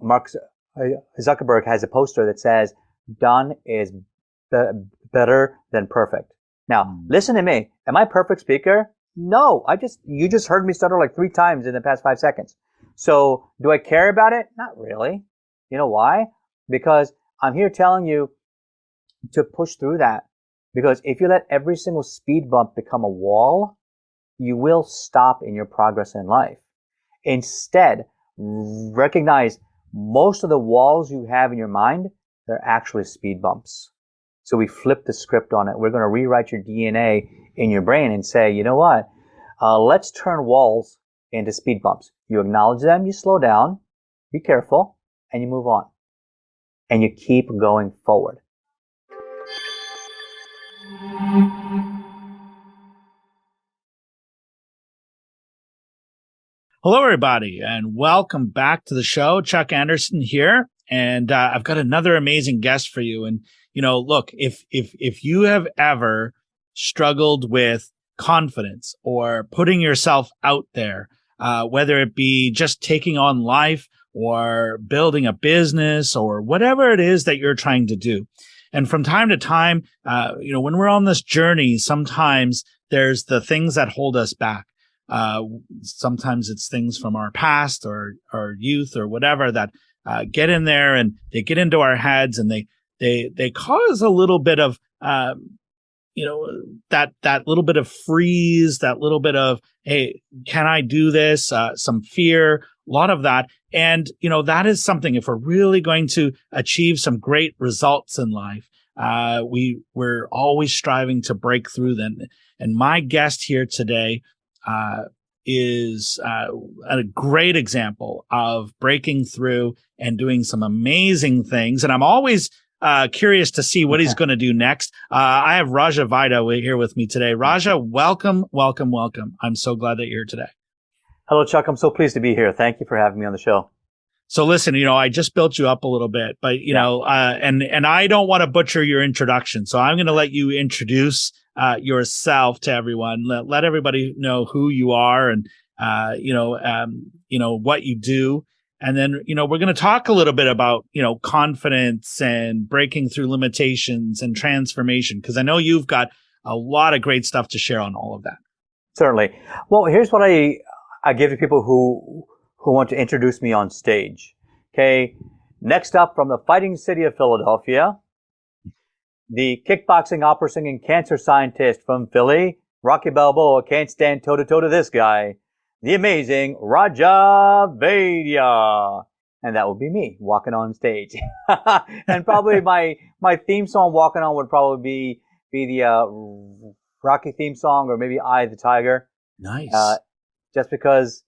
Mark Zuckerberg has a poster that says, "Done is better than perfect." Now, listen to me. Am I a perfect speaker? No. You just heard me stutter like 3 times in the past 5 seconds. So do I care about it? Not really. You know why? Because I'm here telling you to push through that. Because if you let every single speed bump become a wall, you will stop in your progress in life. Instead, recognize most of the walls you have in your mind, they're actually speed bumps. So we flip the script on it. We're going to rewrite your DNA in your brain and say, you know what? Let's turn walls into speed bumps. You acknowledge them, you slow down, be careful, and you move on. And you keep going forward. Hello, everybody, and welcome back to the show. Chuck Anderson here, and I've got another amazing guest for you. And look, if you have ever struggled with confidence or putting yourself out there, whether it be just taking on life or building a business or whatever it is that you're trying to do, and from time to time, when we're on this journey, sometimes there's the things that hold us back. Sometimes it's things from our past or our youth or whatever that get in there and they get into our heads and they cause a little bit of that little bit of freeze, that little bit of, hey, can I do this? Some fear, a lot of that. And that is something, if we're really going to achieve some great results in life, we're always striving to break through them. And my guest here today is a great example of breaking through and doing some amazing things. And I'm always curious to see what he's going to do next. I have Raja Vaidya here with me today. Raja, welcome, welcome, welcome. I'm so glad that you're here today. Hello, Chuck. I'm so pleased to be here. Thank you for having me on the show. So listen, I just built you up a little bit, but and I don't want to butcher your introduction. So I'm going to let you introduce yourself to everyone. Let everybody know who you are and what you do. And then, we're going to talk a little bit about, confidence and breaking through limitations and transformation, because I know you've got a lot of great stuff to share on all of that. Certainly. Well, here's what I give to people who want to introduce me on stage. Okay. Next up, from the fighting city of Philadelphia, the kickboxing, opera singing, cancer scientist from Philly, Rocky Balboa can't stand toe-to-toe to this guy, the amazing Raja Vaidya. And that would be me walking on stage. And probably my theme song walking on would probably be the Rocky theme song, or maybe I the Tiger. Nice. Just because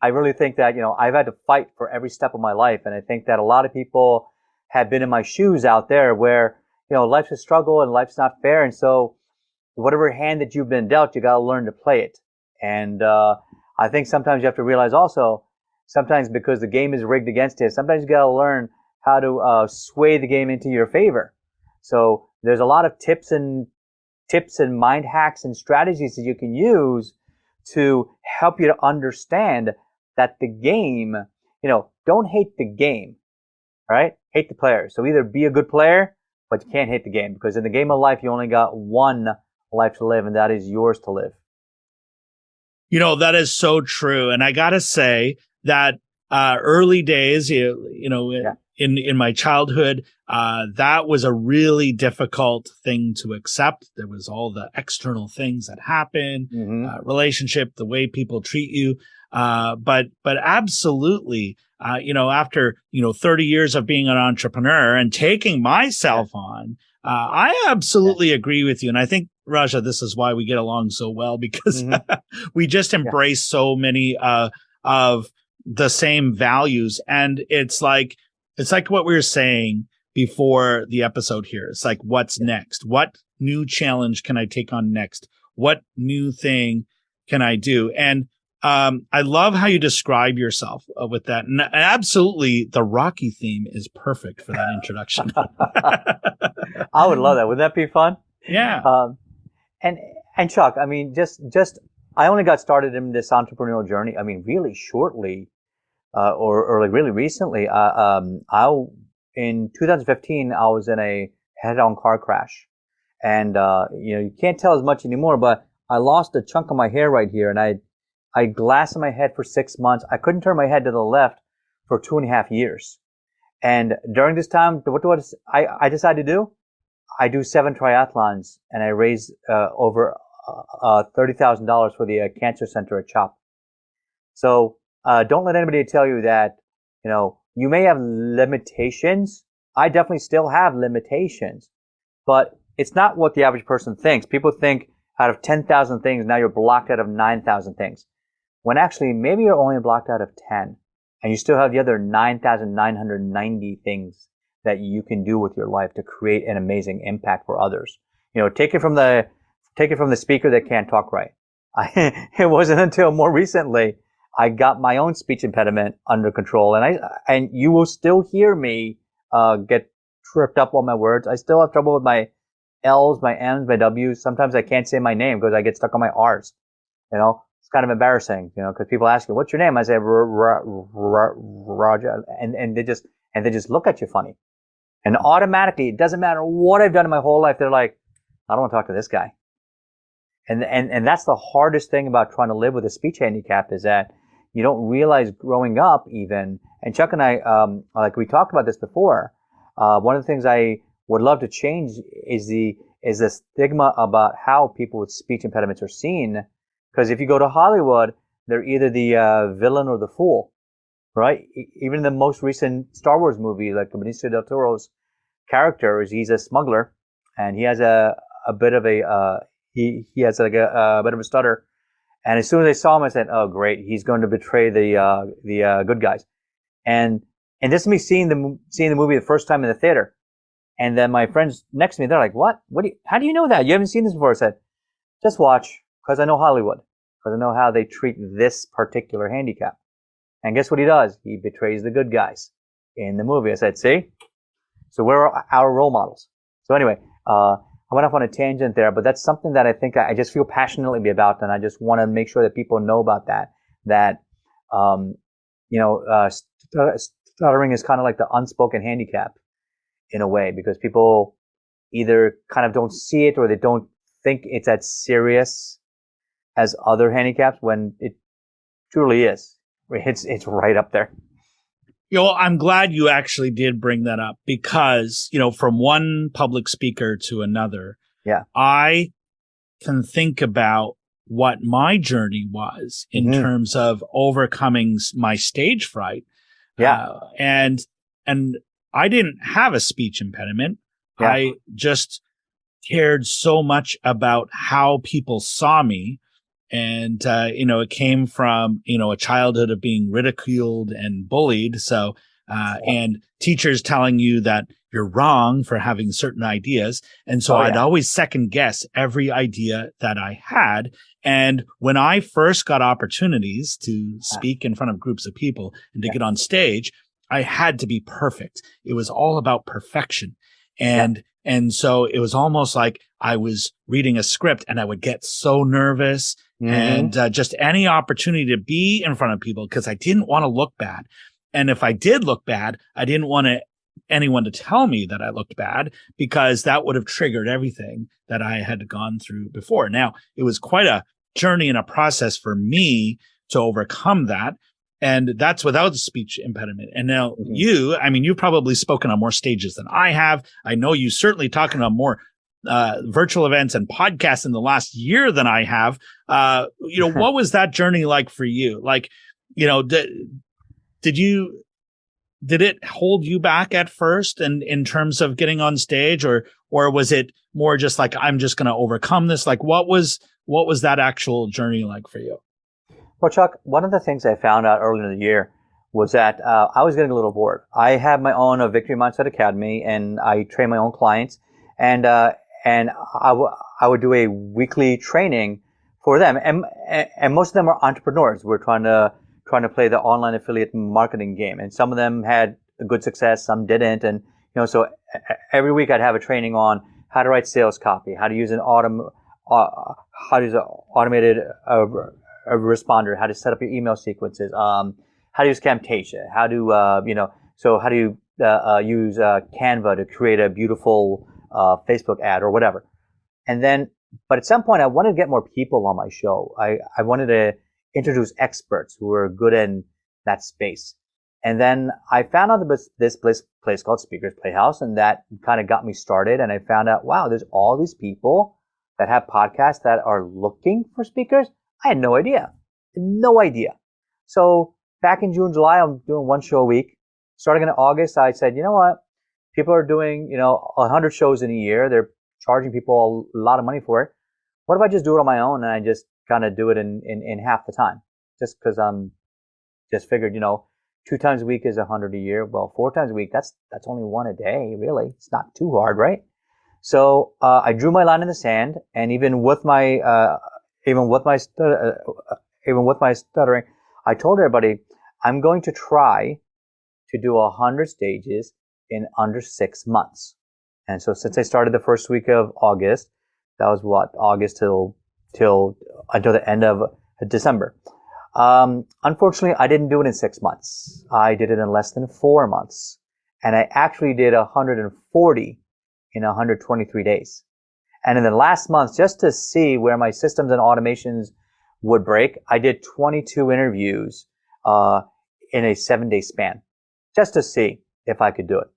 I really think that, I've had to fight for every step of my life. And I think that a lot of people have been in my shoes out there where, life's a struggle and life's not fair. And so whatever hand that you've been dealt, you got to learn to play it. And I think sometimes you have to realize also, sometimes because the game is rigged against you, sometimes you got to learn how to sway the game into your favor. So there's a lot of tips and mind hacks and strategies that you can use to help you to understand that the game, don't hate the game, right? Hate the player. So either be a good player, but you can't hate the game, because in the game of life, you only got one life to live, and that is yours to live. That is so true. And I got to say that early days, in my childhood, that was a really difficult thing to accept. There was all the external things that happen, relationship, the way people treat you. But absolutely, after, 30 years of being an entrepreneur and taking myself on, I absolutely agree with you. And I think, Raja, this is why we get along so well, because we just embrace so many of the same values. And it's like what we were saying before the episode here. It's like, what's next? What new challenge can I take on next? What new thing can I do? And I love how you describe yourself with that. And absolutely, the Rocky theme is perfect for that introduction. I would love that. Would that be fun? Yeah. And Chuck, I mean, just I only got started in this entrepreneurial journey, really shortly or like really recently. In 2015, I was in a head-on car crash, and you can't tell as much anymore, but I lost a chunk of my hair right here, and I had glass in my head for 6 months. I couldn't turn my head to the left for 2.5 years. And during this time, what I decided to do? I do 7 triathlons, and I raise over $30,000 for the cancer center at CHOP. So don't let anybody tell you that you may have limitations. I definitely still have limitations, but it's not what the average person thinks. People think out of 10,000 things, now you're blocked out of 9,000 things, when actually maybe you're only blocked out of 10, and you still have the other 9,990 things that you can do with your life to create an amazing impact for others. Take it from the speaker that can't talk right. It wasn't until more recently I got my own speech impediment under control, and you will still hear me get tripped up on my words. I still have trouble with my L's, my M's, my W's. Sometimes I can't say my name because I get stuck on my R's. It's kind of embarrassing, because people ask you, "What's your name?" I say Raja, and they just look at you funny, and automatically, it doesn't matter what I've done in my whole life. They're like, "I don't want to talk to this guy," and that's the hardest thing about trying to live with a speech handicap, is that you don't realize growing up even. And Chuck and I, like we talked about this before. One of the things I would love to change is the stigma about how people with speech impediments are seen. Because if you go to Hollywood, they're either the villain or the fool, right? Even the most recent Star Wars movie, like Benicio del Toro's character, he's a smuggler, and he has a bit of a he has like a bit of a stutter. And as soon as I saw him, I said, "Oh, great, he's going to betray the good guys." And this is me seeing the movie the first time in the theater. And then my friends next to me, they're like, "What? How do you know that? You haven't seen this before?" I said, "Just watch, because I know Hollywood, because I know how they treat this particular handicap." And guess what he does? He betrays the good guys in the movie. I said, "See? So we're our role models." So anyway, I went off on a tangent there, but that's something that I think I just feel passionately about, and I just want to make sure that people know about that. That stuttering is kind of like the unspoken handicap in a way, because people either kind of don't see it, or they don't think it's as serious as other handicaps, when it truly is. It's right up there. I'm glad you actually did bring that up, because, from one public speaker to another, yeah, I can think about what my journey was in terms of overcoming my stage fright. Yeah. And I didn't have a speech impediment. Yeah. I just cared so much about how people saw me. And, it came from, a childhood of being ridiculed and bullied. So, and teachers telling you that you're wrong for having certain ideas. And so I'd always second guess every idea that I had. And when I first got opportunities to speak in front of groups of people and to get on stage, I had to be perfect. It was all about perfection. And so it was almost like I was reading a script, and I would get so nervous. And just any opportunity to be in front of people, because I didn't want to look bad. And if I did look bad, I didn't want anyone to tell me that I looked bad, because that would have triggered everything that I had gone through before. Now, it was quite a journey and a process for me to overcome that. And that's without the speech impediment. And now you've probably spoken on more stages than I have. I know you certainly talking about more virtual events and podcasts in the last year than I have. What was that journey like for you? Like, did it hold you back at first, and in terms of getting on stage, or was it more just like, I'm just going to overcome this? Like, what was that actual journey like for you? Well, Chuck, one of the things I found out earlier in the year was that I was getting a little bored. I have my own Victory Mindset Academy, and I train my own clients, and I would do a weekly training for them, and most of them are entrepreneurs. We're trying to play the online affiliate marketing game, and some of them had a good success, some didn't, and so every week I'd have a training on how to write sales copy, how to use an automated a responder, how to set up your email sequences, how how to use Camtasia, how to, so how do you use Canva to create a beautiful Facebook ad or whatever. And then, but at some point I wanted to get more people on my show. I wanted to introduce experts who were good in that space. And then I found out this place called Speakers Playhouse, and that kind of got me started. And I found out, wow, there's all these people that have podcasts that are looking for speakers. I had no idea. No idea. So back in June, July, I'm doing one show a week. Starting in August, I said, you know what? People are doing, 100 shows in a year. They're charging people a lot of money for it. What if I just do it on my own and I just kind of do it in half the time? Just because I'm just figured, 2 times a week is 100 a year. Well, 4 times a week, that's only 1 a day, really. It's not too hard, right? So I drew my line in the sand, and even with my stuttering, I told everybody I'm going to try to do 100 stages in under 6 months. And so since I started the first week of August, that was August till until the end of December. Unfortunately, I didn't do it in 6 months. I did it in less than 4 months. And I actually did 140 in 123 days. And in the last month, just to see where my systems and automations would break, I did 22 interviews in a 7-day span, just to see if I could do it.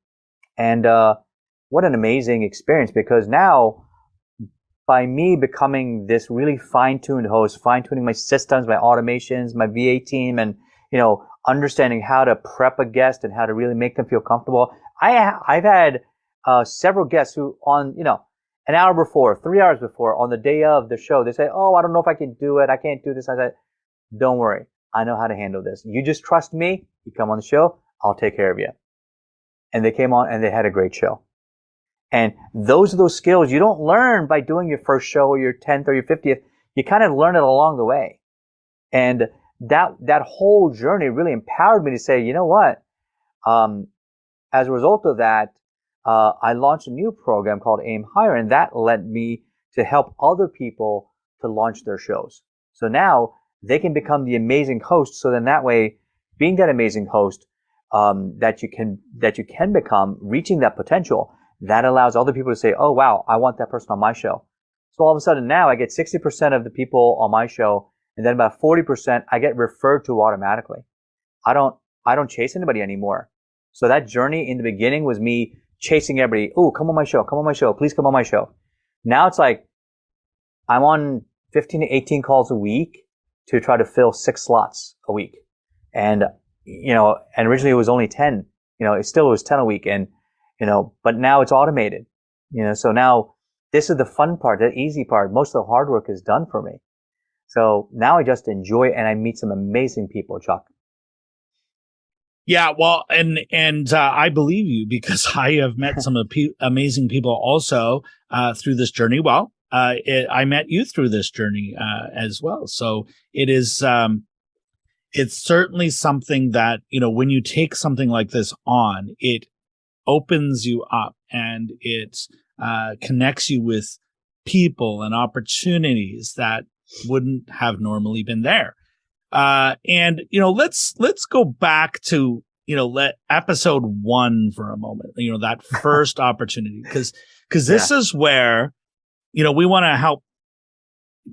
And what an amazing experience, because now, by me becoming this really fine-tuned host, fine-tuning my systems, my automations, my VA team, and understanding how to prep a guest and how to really make them feel comfortable. I've had several guests who on an hour before, 3 hours before, on the day of the show, they say, "Oh, I don't know if I can do it. I can't do this." I said, "Don't worry, I know how to handle this. You just trust me. You come on the show, I'll take care of you." And they came on and they had a great show. And those are those skills you don't learn by doing your first show or your 10th or your 50th. You kind of learn it along the way. And that whole journey really empowered me to say, you know what? As a result of that, I launched a new program called Aim Higher, and that led me to help other people to launch their shows. So now they can become the amazing host. So then that way, being that amazing host that you can become, reaching that potential, that allows other people to say, "Oh, wow, I want that person on my show." So all of a sudden now I get 60% of the people on my show, and then about 40% I get referred to automatically. I don't chase anybody anymore. So that journey in the beginning was me chasing everybody. "Oh, come on my show, please come on my show." Now it's like I'm on 15 to 18 calls a week to try to fill 6 slots a week. And and originally it was only 10. It was 10 a week, and but now it's automated. So now this is the fun part, the easy part. Most of the hard work is done for me. So now I just enjoy it, and I meet some amazing people, Chuck. Yeah, well, and I believe you, because I have met some amazing people also through this journey. Well, I met you through this journey as well. So it is, it's certainly something that, when you take something like this on, it opens you up, and it connects you with people and opportunities that wouldn't have normally been there. And let's go back to episode 1 for a moment. That first opportunity, because this is where we want to help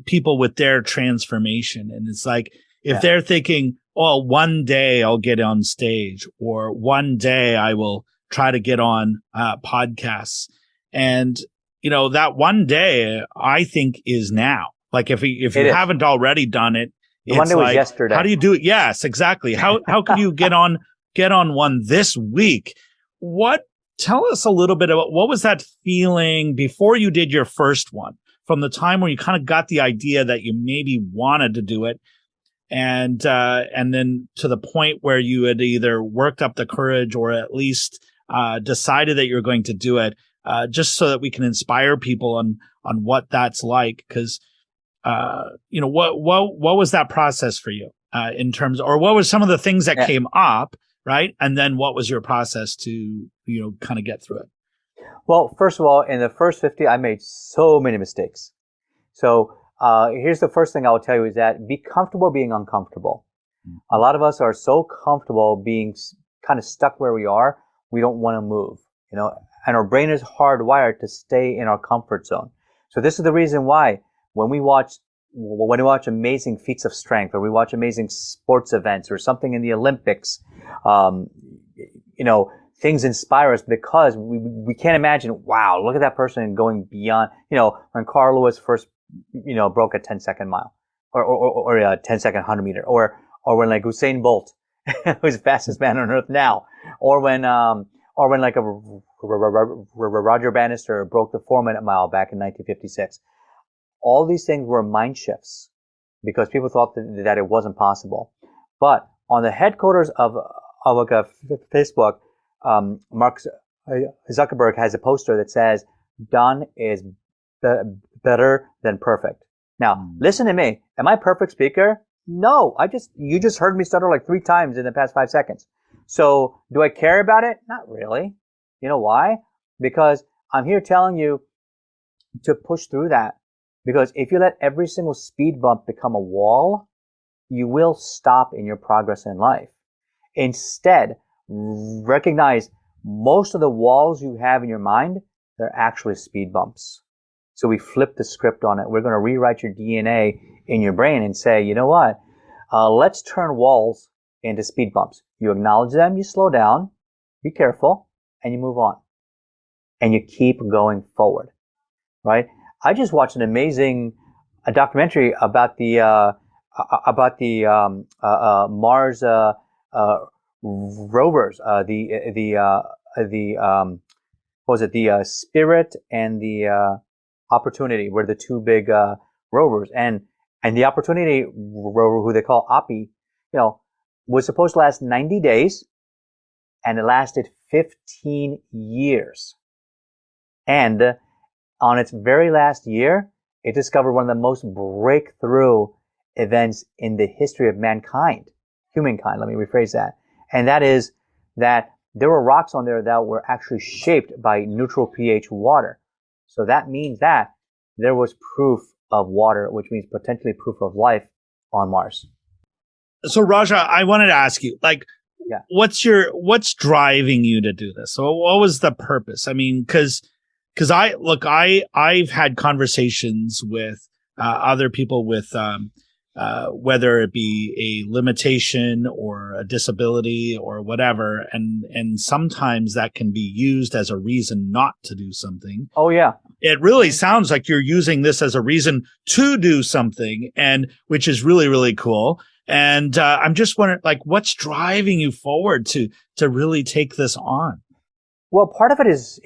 people with their transformation. And it's like, if they're thinking, "Oh, one day I'll get on stage, or one day I will try to get on podcasts," and that one day, I think, is now. Like if you haven't already done it, One day was yesterday. How do you do it? Yes, exactly. How can you get on one this week? Tell us a little bit about what was that feeling before you did your first one, from the time where you kind of got the idea that you maybe wanted to do it, and then to the point where you had either worked up the courage or at least decided that you're going to do it, just so that we can inspire people on what that's like. Because what was that process for you in terms, or what was some of the things that came up, right? And then what was your process to kind of get through it? Well, first of all, in the first 50, I made so many mistakes. So here's the first thing I will tell you, is that be comfortable being uncomfortable. A lot of us are so comfortable being kind of stuck where we are, we don't want to move, and our brain is hardwired to stay in our comfort zone. So this is the reason why when we watch amazing feats of strength, or we watch amazing sports events or something in the Olympics, things inspire us because we can't imagine, wow, look at that person going beyond, when Carl Lewis first, broke a 10-second mile or a 10-second 100-meter, or when like Usain Bolt, who's the fastest man on earth now, or when like a Roger Bannister broke the 4-minute mile back in 1956. All these things were mind shifts because people thought that it wasn't possible. But on the headquarters of Facebook, Mark Zuckerberg has a poster that says, "Done is better than perfect." Now, listen to me. Am I a perfect speaker? No. You just heard me stutter like 3 times in the past 5 seconds. So do I care about it? Not really. You know why? Because I'm here telling you to push through that. Because if you let every single speed bump become a wall, you will stop in your progress in life. Instead, recognize most of the walls you have in your mind, they're actually speed bumps. So we flip the script on it. We're going to rewrite your DNA in your brain and say, you know what? Let's turn walls into speed bumps. You acknowledge them, you slow down, be careful, and you move on. And you keep going forward, right? I just watched an amazing documentary about the Mars rovers, the Spirit and the Opportunity were the 2 big rovers, and the Opportunity rover, who they call Oppie, was supposed to last 90 days, and it lasted 15 years. And on its very last year, it discovered one of the most breakthrough events in the history of humankind, let me rephrase that. And that is that there were rocks on there that were actually shaped by neutral pH water. So that means that there was proof of water, which means potentially proof of life on Mars. So Raja, I wanted to ask you, Yeah. what's driving you to do this? So what was the purpose? I mean, because I've had conversations with other people with whether it be a limitation or a disability or whatever, and sometimes that can be used as a reason not to do something. Oh yeah. It really sounds like you're using this as a reason to do something, and which is really, really cool. And I'm just wondering, what's driving you forward to really take this on? Well, part of it is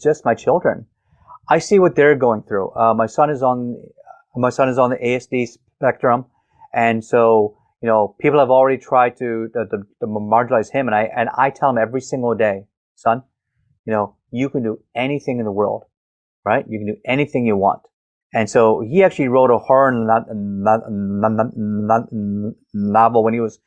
just my children. I see what they're going through. My son is on the ASD spectrum, and so people have already tried to marginalize him, and I tell him every single day, son, you can do anything in the world, right? You can do anything you want. And so he actually wrote a horror novel when he was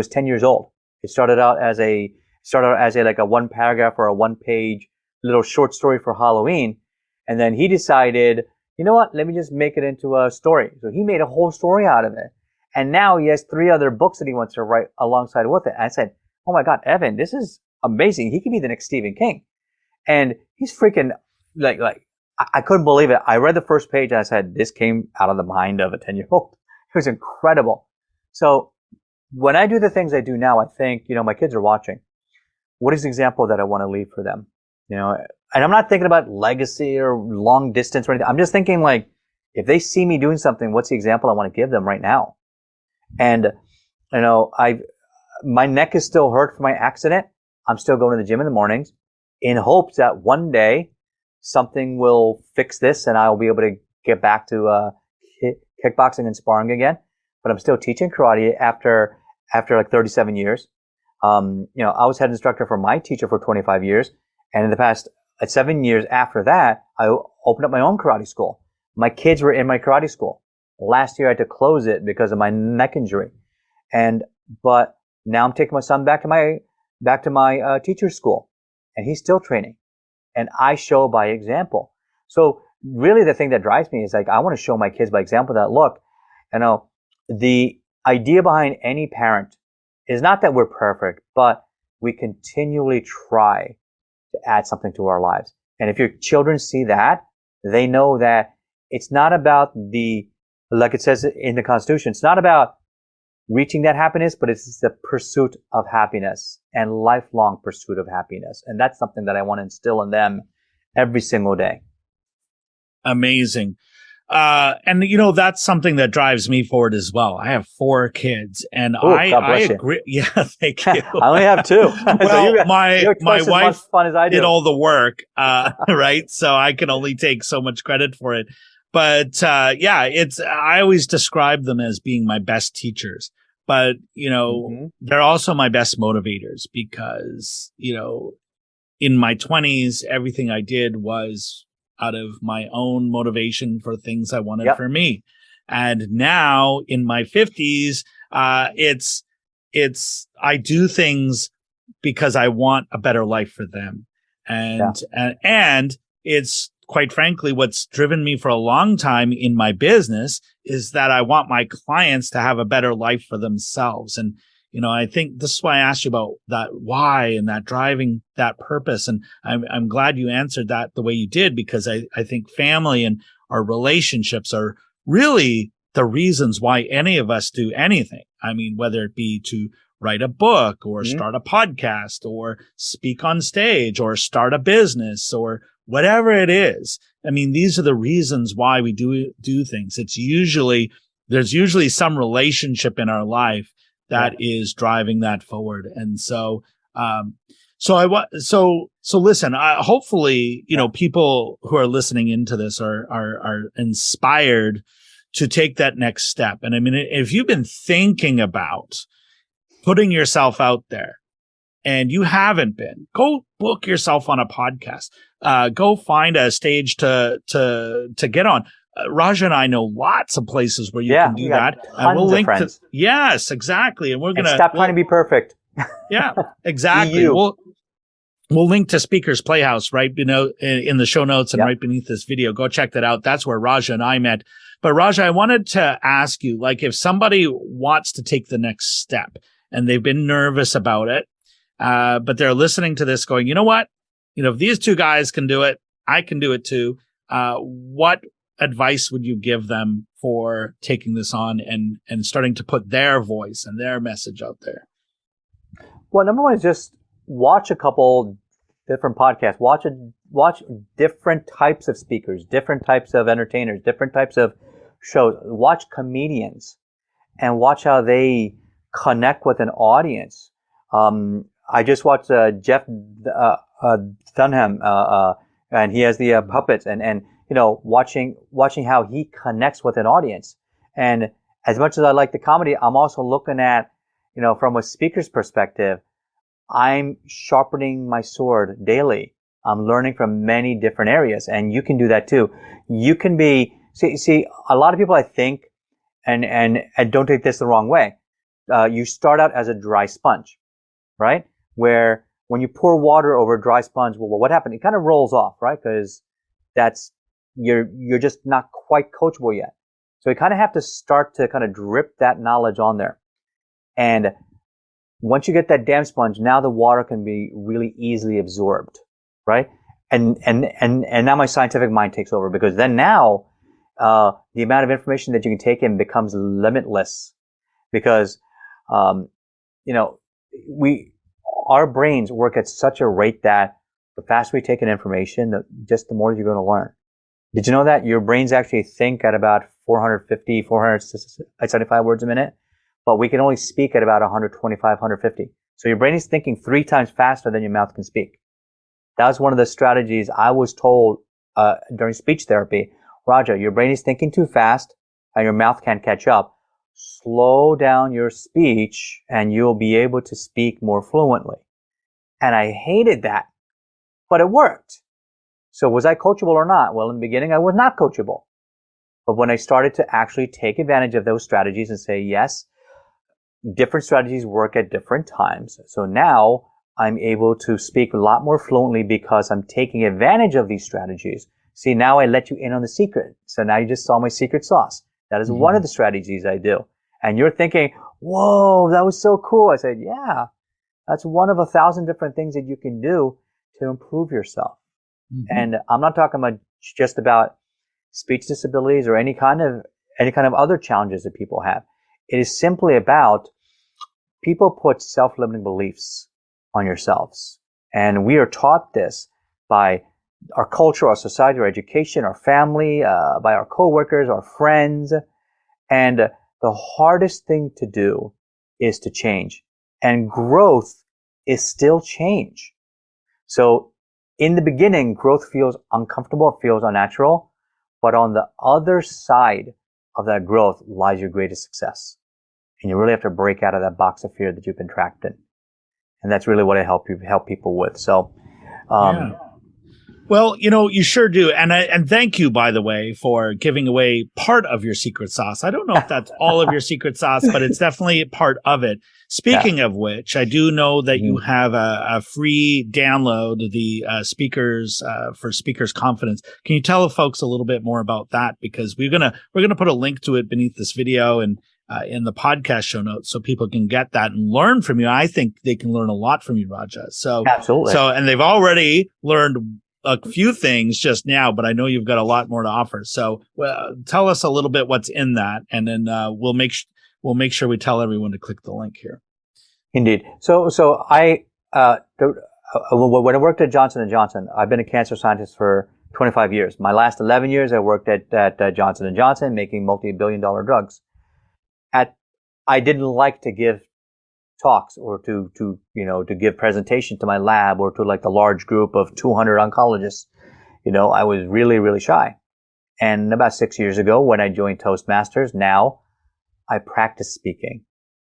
10 years old. It started out as a 1-paragraph or a 1-page little short story for Halloween. And then he decided, you know what, let me just make it into a story. So he made a whole story out of it. And now he has 3 other books that he wants to write alongside with it. And I said, oh my God, Evan, this is amazing. He could be the next Stephen King. And he's freaking like I couldn't believe it. I read the first page and I said, this came out of the mind of a 10-year-old. It was incredible. So when I do the things I do now, I think, my kids are watching. What is the example that I want to leave for them? And I'm not thinking about legacy or long distance or anything. I'm just thinking if they see me doing something, what's the example I want to give them right now? And, my neck is still hurt from my accident. I'm still going to the gym in the mornings in hopes that one day something will fix this and I'll be able to get back to kickboxing and sparring again. But I'm still teaching karate after 37 years. I was head instructor for my teacher for 25 years. And in the past 7 years after that, I opened up my own karate school. My kids were in my karate school. Last year I had to close it because of my neck injury. But now I'm taking my son back to my teacher's school, and he's still training. And I show by example. So really the thing that drives me is I want to show my kids by example that, look, the idea behind any parent is not that we're perfect, but we continually try to add something to our lives. And if your children see that, they know that it's not about like it says in the Constitution, it's not about reaching that happiness, but it's the pursuit of happiness and lifelong pursuit of happiness. And that's something that I want to instill in them every single day. Amazing. And that's something that drives me forward as well. I have 4 kids, and I agree. Yeah, thank you. I only have 2. Well, so my wife fun as I do. did all the work, right? So I can only take so much credit for it. But I always describe them as being my best teachers. But they're also my best motivators because in my 20s, everything I did was out of my own motivation for things I wanted for me. And now in my 50s, I do things because I want a better life for them. And it's quite frankly, what's driven me for a long time in my business is that I want my clients to have a better life for themselves. And I think this is why I asked you about that why and that driving that purpose. And I'm glad you answered that the way you did, because I think family and our relationships are really the reasons why any of us do anything. I mean, whether it be to write a book or start a podcast or speak on stage or start a business or whatever it is. I mean, these are the reasons why we do things. There's usually some relationship in our life that is driving that forward. And so listen, hopefully, people who are listening into this are inspired to take that next step. And I mean, if you've been thinking about putting yourself out there and you haven't been, go book yourself on a podcast. Go find a stage to get on. Raja and I know lots of places where you can do that. And we'll link to, yes, exactly. And we're going to stop trying to be perfect. Yeah, exactly. We'll link to Speakers Playhouse, right? In the show notes and right beneath this video. Go check that out. That's where Raja and I met. But Raja, I wanted to ask you, like, if somebody wants to take the next step and they've been nervous about it, but they're listening to this going, you know what? If these 2 guys can do it, I can do it too. What advice would you give them for taking this on and starting to put their voice and their message out there? Well, number one is just watch a couple different podcasts. Watch different types of speakers, different types of entertainers, different types of shows. Watch comedians and watch how they connect with an audience. I just watched Jeff Dunham, and he has the puppets, and watching how he connects with an audience. And as much as I like the comedy, I'm also looking at, from a speaker's perspective, I'm sharpening my sword daily. I'm learning from many different areas, and you can do that too. You can be see a lot of people, I think, and don't take this the wrong way. You start out as a dry sponge, right? Where when you pour water over a dry sponge, well, what happened? It kind of rolls off, right? Because you're just not quite coachable yet. So you kind of have to start to kind of drip that knowledge on there. And once you get that damn sponge, now the water can be really easily absorbed, right? And now my scientific mind takes over, because then now the amount of information that you can take in becomes limitless, because our brains work at such a rate that the faster we take in information, the more you're going to learn. Did you know that your brains actually think at about 475 words a minute, but we can only speak at about 125, 150. So your brain is thinking 3 times faster than your mouth can speak. That was one of the strategies I was told during speech therapy. Raja, your brain is thinking too fast and your mouth can't catch up. Slow down your speech and you'll be able to speak more fluently. And I hated that, but it worked. So was I coachable or not? Well, in the beginning, I was not coachable. But when I started to actually take advantage of those strategies and say, yes, different strategies work at different times. So now I'm able to speak a lot more fluently because I'm taking advantage of these strategies. See, now I let you in on the secret. So now you just saw my secret sauce. That is one of the strategies I do. And you're thinking, whoa, that was so cool. I said, yeah, that's one of 1,000 different things that you can do to improve yourself. Mm-hmm. And I'm not talking about just about speech disabilities or any kind of other challenges that people have. It is simply about people put self-limiting beliefs on yourselves. And we are taught this by our culture, our society, our education, our family, by our coworkers, our friends. And the hardest thing to do is to change. And growth is still change. So in the beginning, growth feels uncomfortable, it feels unnatural. But on the other side of that growth lies your greatest success. And you really have to break out of that box of fear that you've been trapped in. And that's really what I help people with. So, yeah. Well, you sure do. And thank you, by the way, for giving away part of your secret sauce. I don't know if that's all of your secret sauce, but it's definitely part of it. Speaking of which, I do know that you have a free download, the speakers for Speakers Confidence. Can you tell the folks a little bit more about that? Because we're gonna put a link to it beneath this video and in the podcast show notes so people can get that and learn from you. I think they can learn a lot from you, Raja. So absolutely. And they've already learned a few things just now, but I know you've got a lot more to offer. So tell us a little bit what's in that, and then we'll make sure we tell everyone to click the link here. Indeed. So I when I worked at Johnson & Johnson, I've been a cancer scientist for 25 years. My last 11 years, I worked at Johnson & Johnson, making multi-billion-dollar drugs. I didn't like to give talks or to give presentation to my lab or to like the large group of 200 oncologists. I was really, really shy. And about 6 years ago, when I joined Toastmasters, now I practice speaking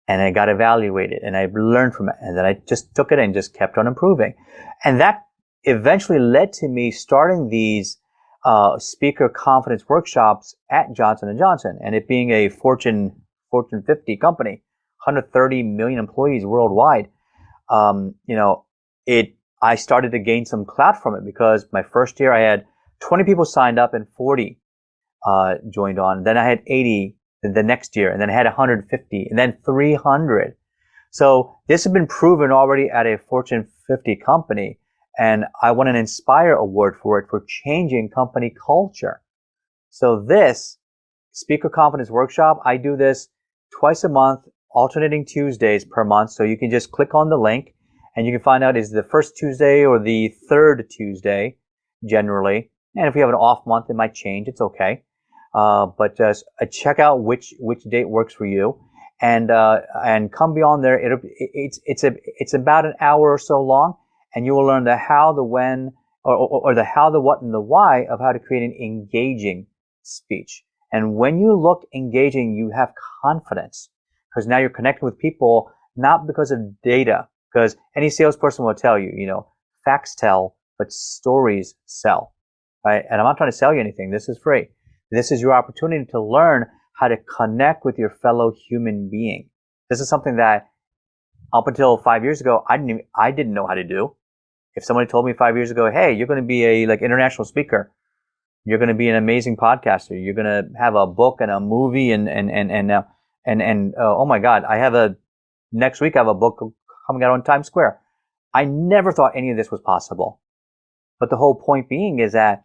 and I got evaluated and I learned from it. And then I just took it and just kept on improving. And that eventually led to me starting these speaker confidence workshops at Johnson & Johnson, and it being a Fortune 50 company, 130 million employees worldwide. I started to gain some clout from it because my first year I had 20 people signed up and 40 joined on. Then I had 80 the next year, and then I had 150, and then 300. So this has been proven already at a Fortune 50 company, and I won an Inspire Award for it for changing company culture. So this Speaker Confidence Workshop, I do this twice a month, alternating Tuesdays per month. So you can just click on the link and you can find out is the first Tuesday or the third Tuesday generally. And if you have an off month, it might change. It's okay. But just check out which date works for you, and come beyond there. It's about an hour or so long, and you will learn the how, the when, or the how, the what, and the why of how to create an engaging speech. And when you look engaging, you have confidence because now you're connecting with people not because of data, because any salesperson will tell you, facts tell, but stories sell, right? And I'm not trying to sell you anything. This is free. This is your opportunity to learn how to connect with your fellow human being. This is something that up until 5 years ago, I didn't know how to do. If somebody told me 5 years ago, hey, you're going to be a international speaker, you're going to be an amazing podcaster, you're going to have a book and a movie and oh my God, next week I have a book coming out on Times Square. I never thought any of this was possible. But the whole point being is that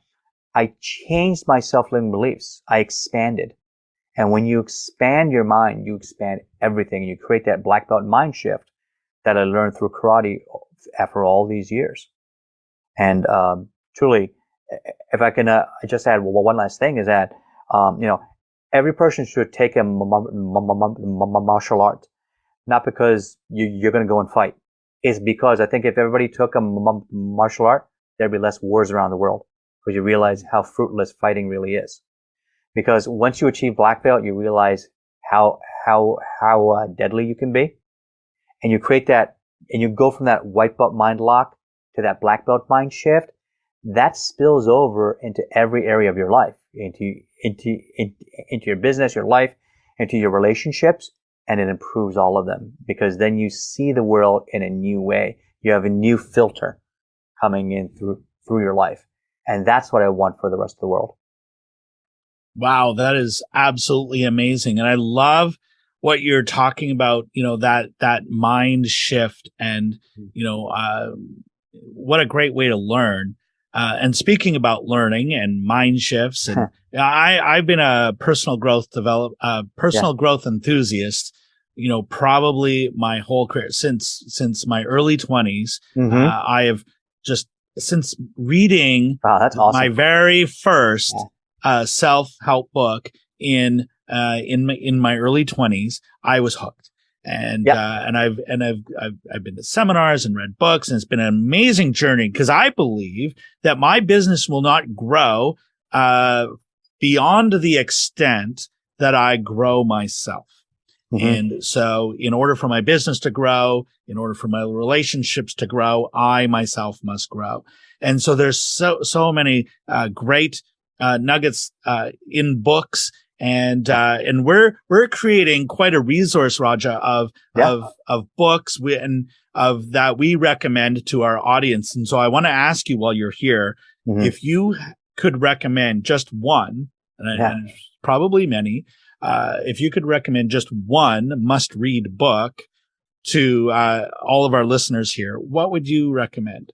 I changed my self-limiting beliefs. I expanded. And when you expand your mind, you expand everything. And you create that black belt mind shift that I learned through karate after all these years. And truly, if I can just add one last thing is that, every person should take a martial art, not because you're going to go and fight. It's because I think if everybody took a martial art, there'd be less wars around the world, because you realize how fruitless fighting really is. Because once you achieve black belt, you realize how deadly you can be, and you create that, and you go from that white belt mind lock to that black belt mind shift. That spills over into every area of your life, into your business, your life, into your relationships, and it improves all of them, because then you see the world in a new way. You have a new filter coming in through your life. And that's what I want for the rest of the world. Wow, that is absolutely amazing. And I love what you're talking about, that mind shift and, what a great way to learn. And speaking about learning and mind shifts, and I've been a personal growth enthusiast, probably my whole career since my early 20s. I have just since reading that's awesome. my very first self-help book in my early 20s, I was hooked. And I've been to seminars and read books, and it's been an amazing journey because I believe that my business will not grow beyond the extent that I grow myself. And so in order for my business to grow, in order for my relationships to grow, I myself must grow. And so there's so many great nuggets in books. And we're creating quite a resource, Raja, of books that we recommend to our audience. And so I want to ask you while you're here, if you could recommend just one, and probably many, if you could recommend just one must-read book to all of our listeners here, what would you recommend?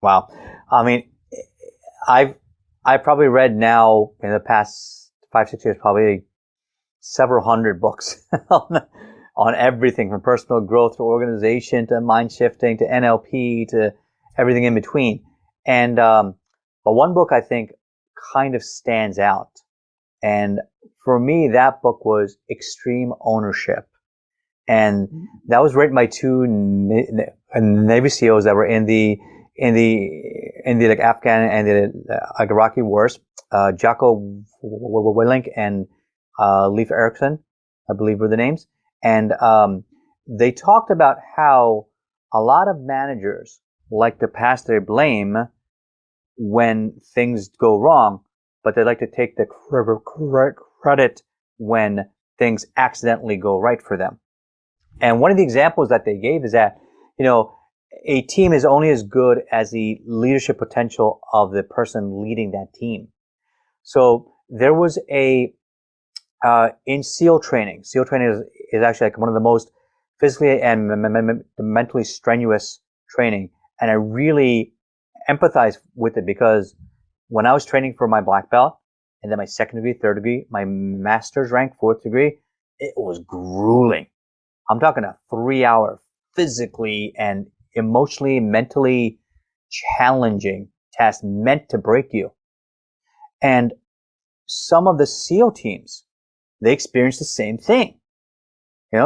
Wow. I mean, I've probably read now in the past 5-6 years, probably several hundred books on everything from personal growth to organization to mind shifting to NLP to everything in between. And but one book I think kind of stands out. And for me, that book was Extreme Ownership. And that was written by two Navy SEALs that were in the like Afghan and the Iraqi wars. Jocko, Willink, and Leif, I believe were the names. And they talked about how a lot of managers like to pass their blame when things go wrong, but they like to take the credit when things accidentally go right for them. And one of the examples that they gave is that, a team is only as good as the leadership potential of the person leading that team. So there was in SEAL training is actually like one of the most physically and mentally strenuous training. And I really empathize with it because when I was training for my black belt and then my second degree, third degree, my master's rank, fourth degree, it was grueling. I'm talking a 3-hour physically and emotionally, mentally challenging test meant to break you. And some of the SEAL teams, they experience the same thing.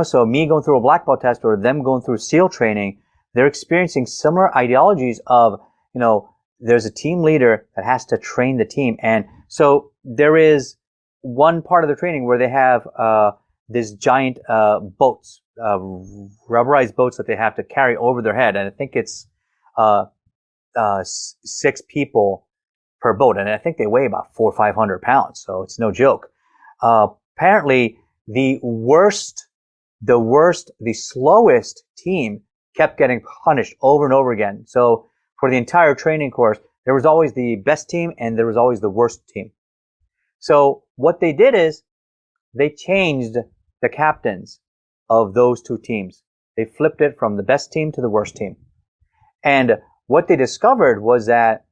So me going through a black belt test or them going through SEAL training, they're experiencing similar ideologies of, there's a team leader that has to train the team. And so there is one part of the training where they have this giant boats, rubberized boats that they have to carry over their head. And I think it's 6 people per boat. And I think they weigh about 400 or 500 pounds. So it's no joke. Apparently the slowest team kept getting punished over and over again. So for the entire training course, there was always the best team and there was always the worst team. So what they did is they changed the captains of those two teams. They flipped it from the best team to the worst team. And what they discovered was that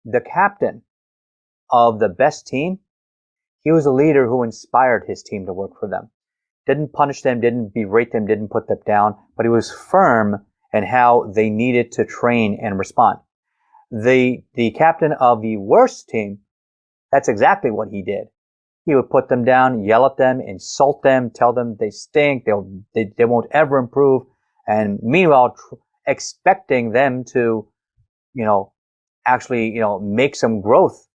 the captain of the best team, he was a leader who inspired his team to work for them. Didn't punish them, didn't berate them, didn't put them down, but he was firm in how they needed to train and respond. The captain of the worst team, that's exactly what he did. He would put them down, yell at them, insult them, tell them they stink, they won't ever improve, and meanwhile expecting them to, actually, make some growth.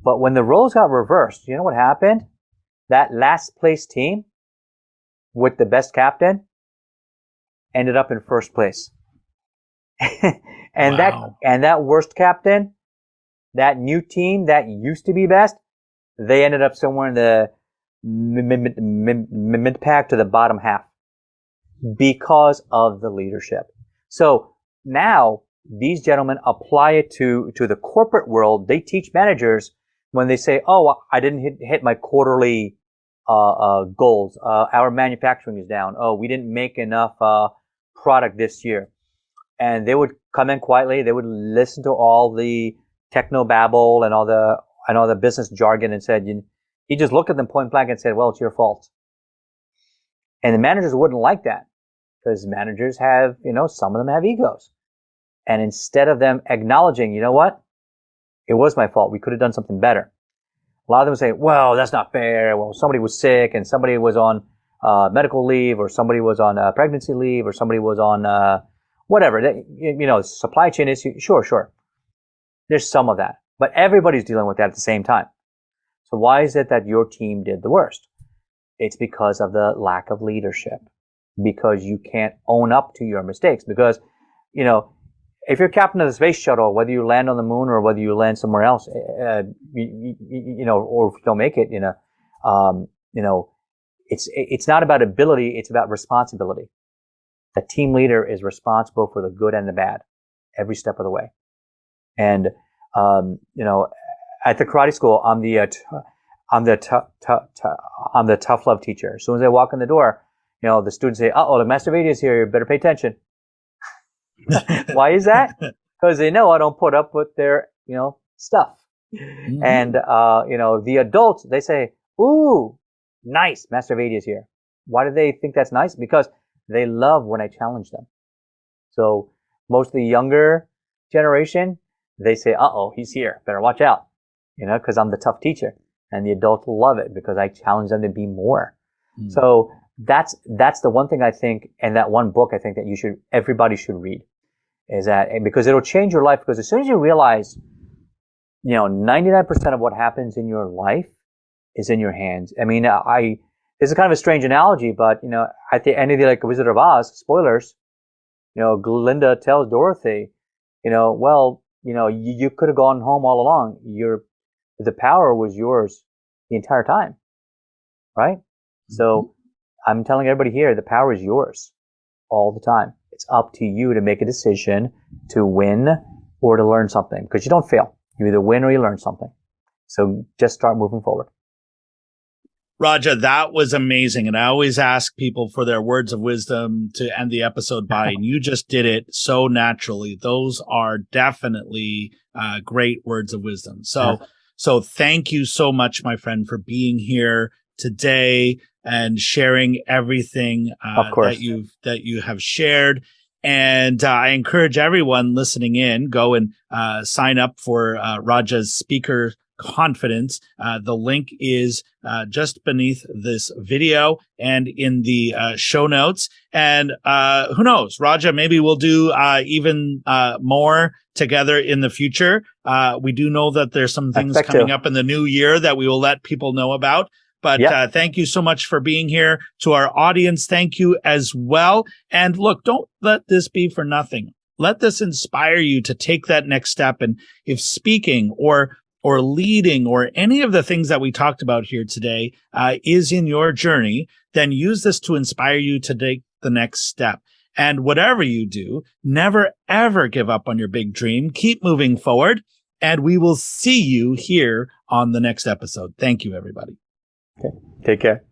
But when the roles got reversed, you know what happened? That last place team with the best captain ended up in first place. And wow. that worst captain, that new team that used to be best, they ended up somewhere in the mid pack to the bottom half because of the leadership. So now these gentlemen apply it to the corporate world. They teach managers when they say, "Oh, I didn't hit my quarterly goals. Our manufacturing is down. Oh, we didn't make enough product this year. And they would come in quietly. They would listen to all the techno babble and all the business jargon and said, he just looked at them point blank and said, well, it's your fault. And the managers wouldn't like that because managers have, some of them have egos. And instead of them acknowledging, you know what? It was my fault. We could have done something better. A lot of them say, well, that's not fair. Well, somebody was sick and somebody was on medical leave, or somebody was on pregnancy leave, or somebody was on whatever. Supply chain issue. Sure. There's some of that. But everybody's dealing with that at the same time. So why is it that your team did the worst? It's because of the lack of leadership. Because you can't own up to your mistakes. Because, if you're captain of the space shuttle, whether you land on the moon or whether you land somewhere else, or if you don't make it, it's not about ability, it's about responsibility. The team leader is responsible for the good and the bad every step of the way. And at the karate school, I'm the tough love teacher. As soon as I walk in the door, the students say, "Uh-oh, the Master Vaidya is here. You better pay attention." Why is that? Because they know I don't put up with their, stuff. Mm-hmm. And, the adults, they say, "Ooh, nice, Master Vaidya is here." Why do they think that's nice? Because they love when I challenge them. So most of the younger generation, they say, "Uh-oh, he's here. Better watch out." Because I'm the tough teacher. And the adults love it because I challenge them to be more. Mm-hmm. So that's the one thing I think, and that one book I think that everybody should read, is that, because it'll change your life. Because as soon as you realize, 99% of what happens in your life is in your hands. I mean, this is kind of a strange analogy, but at the end of the Wizard of Oz, spoilers, Glinda tells Dorothy, you could have gone home all along. The power was yours the entire time, right? Mm-hmm. So I'm telling everybody here, the power is yours all the time. It's up to you to make a decision to win or to learn something, because you don't fail. You either win or you learn something. So just start moving forward. Raja, that was amazing. And I always ask people for their words of wisdom to end the episode by, and you just did it so naturally. Those are definitely great words of wisdom. So thank you so much, my friend, for being here today and sharing everything that you have shared. And I encourage everyone listening in, go and sign up for Raja's Speaker Confidence. The link is just beneath this video and in the show notes. And who knows, Raja, maybe we'll do even more together in the future. We do know that there's some things coming up in the new year that we will let people know about. But thank you so much for being here. To our audience, thank you as well. And look, don't let this be for nothing. Let this inspire you to take that next step. And if speaking or leading or any of the things that we talked about here today is in your journey, then use this to inspire you to take the next step. And whatever you do, never, ever give up on your big dream. Keep moving forward. And we will see you here on the next episode. Thank you, everybody. Okay. Take care.